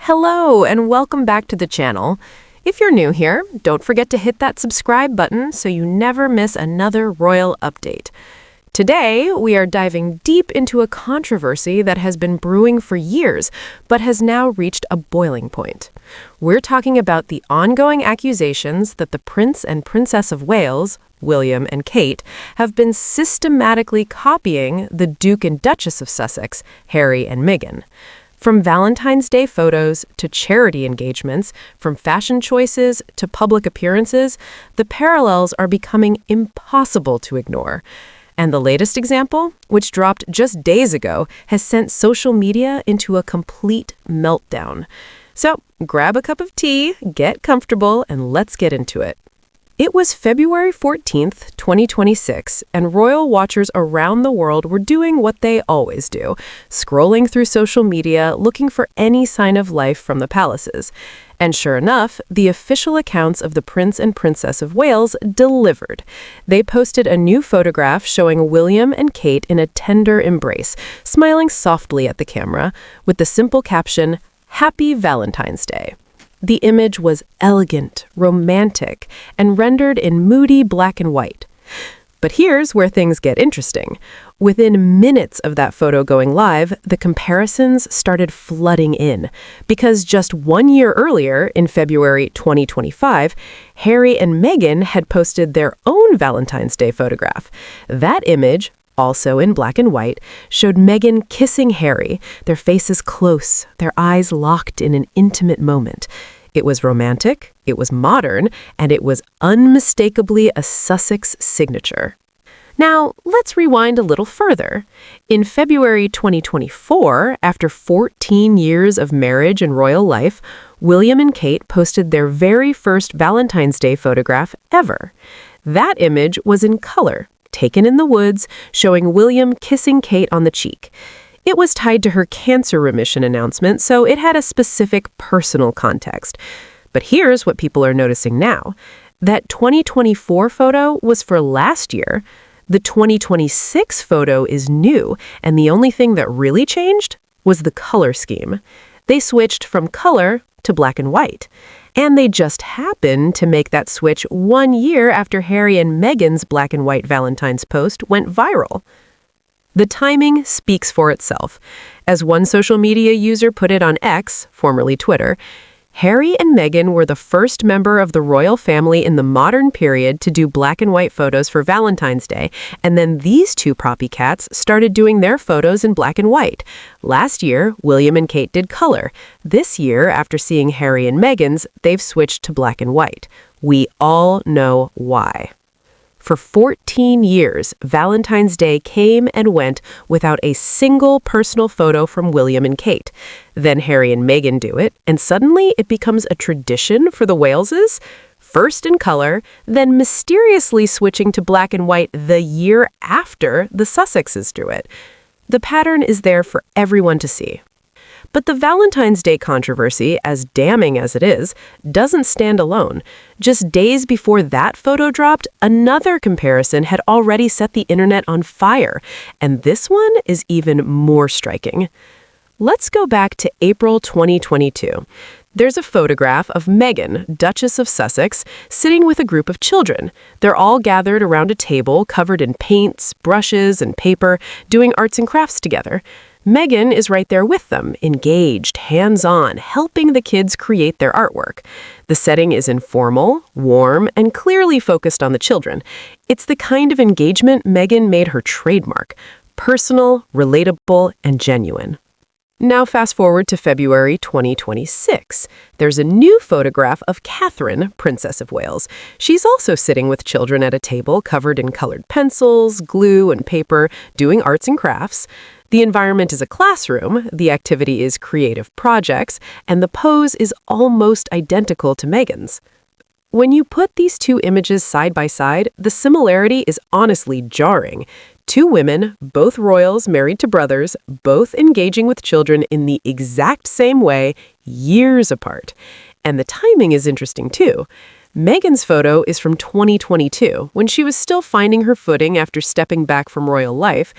Hello, and welcome back to the channel. If you're new here, don't forget to hit that subscribe button so you never miss another royal update. Today, we are diving deep into a controversy that has been brewing for years, but has now reached a boiling point. We're talking about the ongoing accusations that the Prince and Princess of Wales, William and Kate, have been systematically copying the Duke and Duchess of Sussex, Harry and Meghan. From Valentine's Day photos to charity engagements, from fashion choices to public appearances, the parallels are becoming impossible to ignore. And the latest example, which dropped just days ago, has sent social media into a complete meltdown. So grab a cup of tea, get comfortable, and let's get into it. It was February 14th, 2026, and royal watchers around the world were doing what they always do, scrolling through social media looking for any sign of life from the palaces. And sure enough, the official accounts of the Prince and Princess of Wales delivered. They posted a new photograph showing William and Kate in a tender embrace, smiling softly at the camera, with the simple caption, "Happy Valentine's Day." The image was elegant, romantic, and rendered in moody black and white. But here's where things get interesting. Within minutes of that photo going live, the comparisons started flooding in. Because just 1 year earlier, in February 2025, Harry and Meghan had posted their own Valentine's Day photograph. That image, also in black and white, showed Meghan kissing Harry, their faces close, their eyes locked in an intimate moment. It was romantic, it was modern, and it was unmistakably a Sussex signature. Now, let's rewind a little further. In February 2024, after 14 years of marriage and royal life, William and Kate posted their very first Valentine's Day photograph ever. That image was in color, taken in the woods, showing William kissing Kate on the cheek. It was tied to her cancer remission announcement, so it had a specific personal context. But here's what people are noticing now. That 2024 photo was for last year. The 2026 photo is new, and the only thing that really changed was the color scheme. They switched from color to black and white. And they just happened to make that switch 1 year after Harry and Meghan's black and white Valentine's post went viral. The timing speaks for itself. As one social media user put it on X, formerly Twitter, Harry and Meghan were the first member of the royal family in the modern period to do black and white photos for Valentine's Day, and then these two copycats started doing their photos in black and white. Last year, William and Kate did color. This year, after seeing Harry and Meghan's, they've switched to black and white. We all know why. For 14 years, Valentine's Day came and went without a single personal photo from William and Kate. Then Harry and Meghan do it, and suddenly it becomes a tradition for the Waleses, first in color, then mysteriously switching to black and white the year after the Sussexes do it. The pattern is there for everyone to see. But the Valentine's Day controversy, as damning as it is, doesn't stand alone. Just days before that photo dropped, another comparison had already set the internet on fire, and this one is even more striking. Let's go back to April 2022. There's a photograph of Meghan, Duchess of Sussex, sitting with a group of children. They're all gathered around a table covered in paints, brushes, and paper, doing arts and crafts together. Meghan is right there with them, engaged, hands-on, helping the kids create their artwork. The setting is informal, warm, and clearly focused on the children. It's the kind of engagement Meghan made her trademark: personal, relatable, and genuine. Now fast forward to February 2026. There's a new photograph of Catherine, Princess of Wales. She's also sitting with children at a table covered in colored pencils, glue, and paper, doing arts and crafts. The environment is a classroom, the activity is creative projects, and the pose is almost identical to Meghan's. When you put these two images side by side, the similarity is honestly jarring. Two women, both royals married to brothers, both engaging with children in the exact same way, years apart. And the timing is interesting too. Meghan's photo is from 2022, when she was still finding her footing after stepping back from royal life.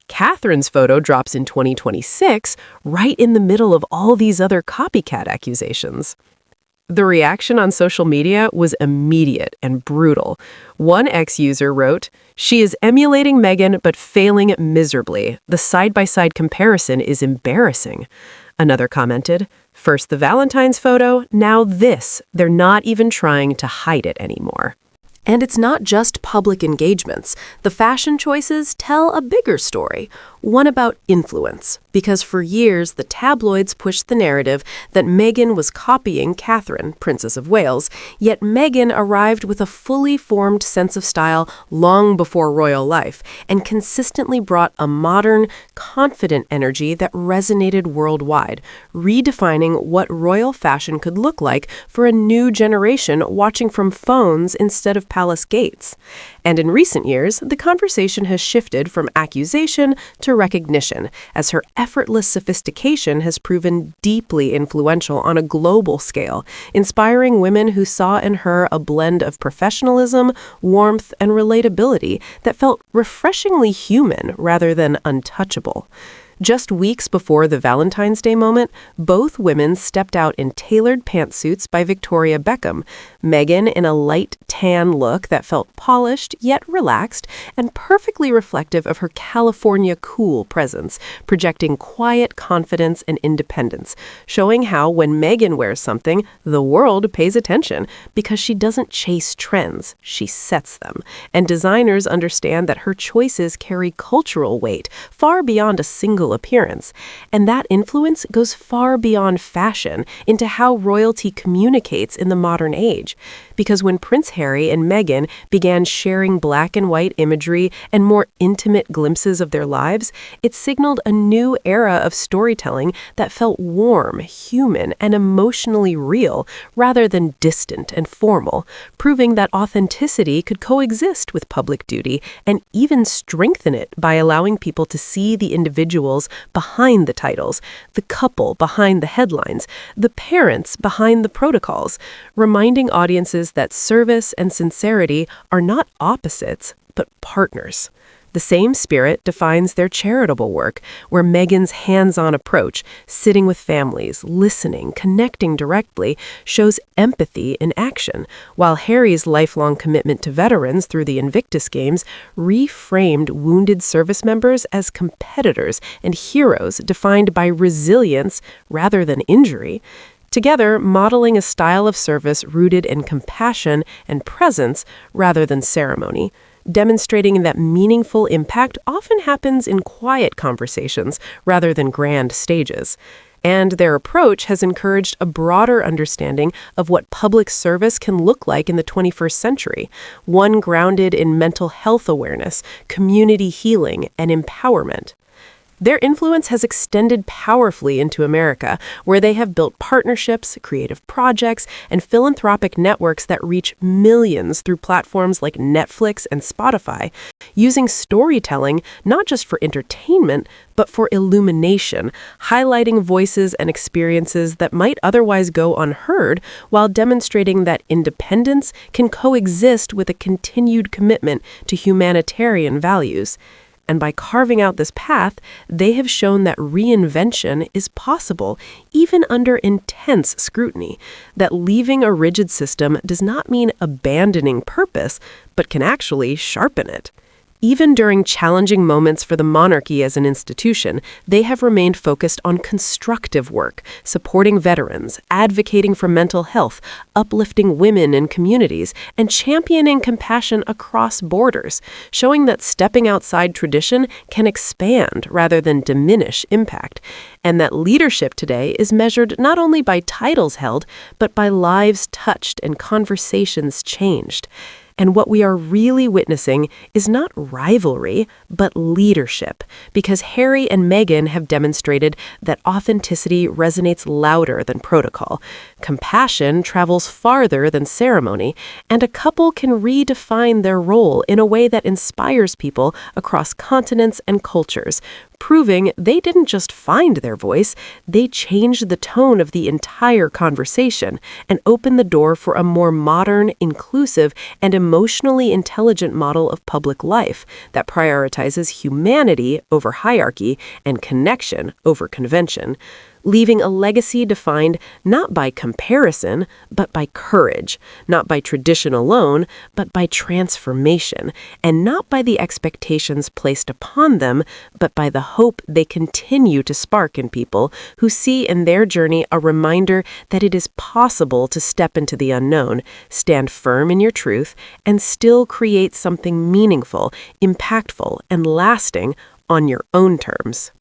Catherine's photo drops in 2026, right in the middle of all these other copycat accusations. The reaction on social media was immediate and brutal. One ex-user wrote, "She is emulating Meghan but failing miserably. The side-by-side comparison is embarrassing." Another commented, "First the Valentine's photo, now this. They're not even trying to hide it anymore." And it's not just public engagements. The fashion choices tell a bigger story, one about influence. Because for years, the tabloids pushed the narrative that Meghan was copying Catherine, Princess of Wales, yet Meghan arrived with a fully formed sense of style long before royal life and consistently brought a modern, confident energy that resonated worldwide, redefining what royal fashion could look like for a new generation watching from phones instead of palace gates. And in recent years, the conversation has shifted from accusation to recognition, as her effortless sophistication has proven deeply influential on a global scale, inspiring women who saw in her a blend of professionalism, warmth, and relatability that felt refreshingly human rather than untouchable. Just weeks before the Valentine's Day moment, both women stepped out in tailored pantsuits by Victoria Beckham, Meghan in a light tan look that felt polished yet relaxed and perfectly reflective of her California cool presence, projecting quiet confidence and independence, showing how when Meghan wears something, the world pays attention because she doesn't chase trends, she sets them. And designers understand that her choices carry cultural weight far beyond a single appearance, and that influence goes far beyond fashion into how royalty communicates in the modern age. Because when Prince Harry and Meghan began sharing black and white imagery and more intimate glimpses of their lives, it signaled a new era of storytelling that felt warm, human, and emotionally real rather than distant and formal, proving that authenticity could coexist with public duty and even strengthen it by allowing people to see the individuals behind the titles, the couple behind the headlines, the parents behind the protocols, reminding audiences that service and sincerity are not opposites, but partners. The same spirit defines their charitable work, where Meghan's hands-on approach, sitting with families, listening, connecting directly, shows empathy in action, while Harry's lifelong commitment to veterans through the Invictus Games reframed wounded service members as competitors and heroes defined by resilience rather than injury. Together, modeling a style of service rooted in compassion and presence rather than ceremony, demonstrating that meaningful impact often happens in quiet conversations rather than grand stages. And their approach has encouraged a broader understanding of what public service can look like in the 21st century, one grounded in mental health awareness, community healing, and empowerment. Their influence has extended powerfully into America, where they have built partnerships, creative projects, and philanthropic networks that reach millions through platforms like Netflix and Spotify, using storytelling not just for entertainment, but for illumination, highlighting voices and experiences that might otherwise go unheard, while demonstrating that independence can coexist with a continued commitment to humanitarian values. And by carving out this path, they have shown that reinvention is possible, even under intense scrutiny, that leaving a rigid system does not mean abandoning purpose, but can actually sharpen it. Even during challenging moments for the monarchy as an institution, they have remained focused on constructive work, supporting veterans, advocating for mental health, uplifting women and communities, and championing compassion across borders, showing that stepping outside tradition can expand rather than diminish impact, and that leadership today is measured not only by titles held, but by lives touched and conversations changed. And what we are really witnessing is not rivalry, but leadership, because Harry and Meghan have demonstrated that authenticity resonates louder than protocol, compassion travels farther than ceremony, and a couple can redefine their role in a way that inspires people across continents and cultures, proving they didn't just find their voice, they changed the tone of the entire conversation and opened the door for a more modern, inclusive, and emotionally intelligent model of public life that prioritizes humanity over hierarchy and connection over convention, leaving a legacy defined not by comparison, but by courage, not by tradition alone, but by transformation, and not by the expectations placed upon them, but by the hope they continue to spark in people who see in their journey a reminder that it is possible to step into the unknown, stand firm in your truth, and still create something meaningful, impactful, and lasting on your own terms.